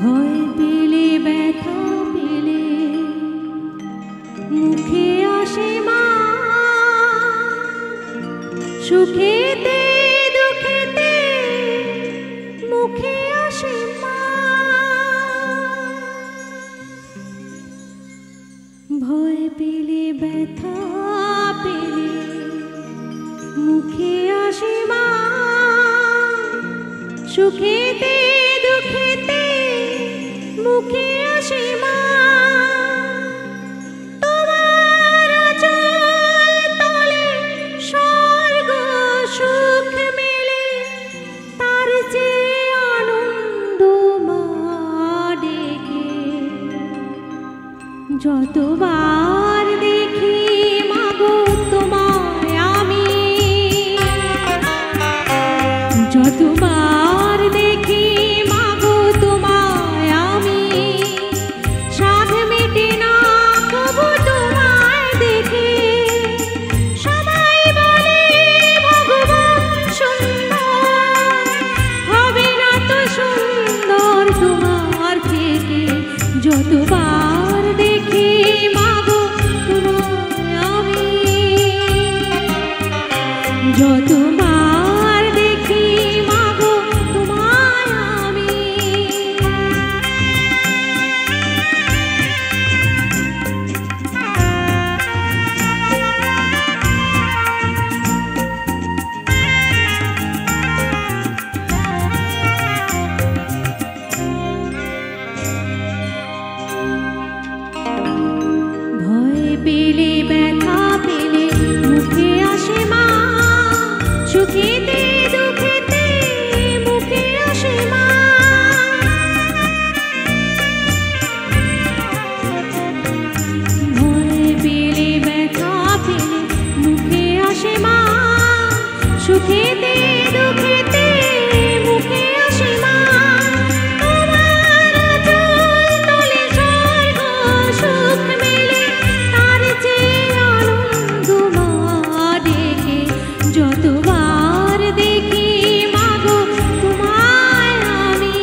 ভয় পেলে ব্যথা পেলে মুখে আসে মা, সুখেতে দুঃখেতে মুখে আসে মা। ভয় পেলে ব্যথা পেলে মুখে আসে মা, সুখেতে দুঃখেতে মুখে আসে মা। তোমার আঁচল তলে স্বর্গ সুখ মেলে, তার চেয়ে আনন্দ মা ডেকে। যতবার দেখি মাগো তোমায় আমি, যতবার দেখি মাগো তোমায় আমি, সাধ মেটে না কবু তোমায় দেখে। সবাই বলে ভগবান সুন্দর, হবে না তো সুন্দর তোমার থেকে। যতবার দেখি মাগো তোমায় আমি, যতবার দেখি মাগো তোমায় আমি। ভয় পেলে ব্যথা পেলে মুখে আসে মা, সুখেতে দুঃখেতে মুখে আসে মা। ভয় পেলে ব্যথা পেলে মুখে আসে মা, সুখেতে দুঃখেতে মুখে আসে মা। তোমার আঁচল তলে স্বর্গ সুখ মেলে, তার চেয়ে আনন্দ মা ডেকে। যতবার দেখি মাগো তোমায় আমি,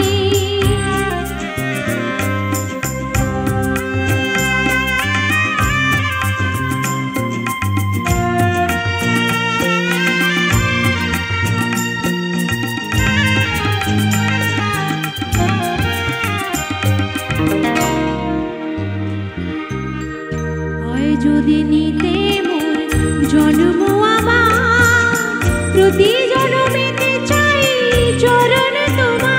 হয় যদি নিতে মোর জন্ম আমার, প্রতি জন্মেতে চাই চরণ তোমার।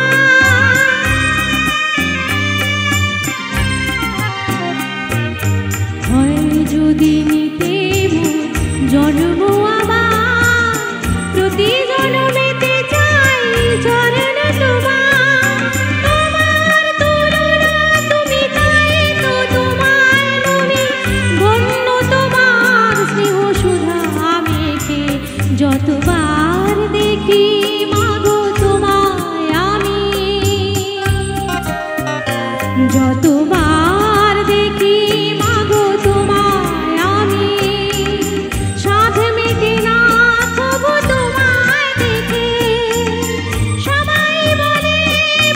হয় যদি নিতে মোর জন্ম আমার, প্রতি জন্মেতে চাই চরণ তোমার। তোমার তুলনা তুমি তাই তো তোমায় নবী, ধন্য তোমার স্নেহ সুধা মেখে। যতবার দেখি মাগো তোমায় আমি, যতবার দেখি মাগো তোমায় আমি, সাধ মেটে না তবু তোমায় দেখে। সবাই বলে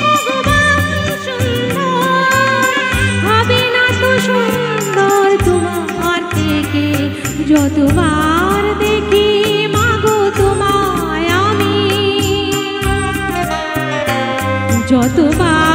ভগবান সুন্দর, হবে না তো সুন্দর তোমার থেকে। যতবার দেখি মাগো তোমায় আমি, যতবার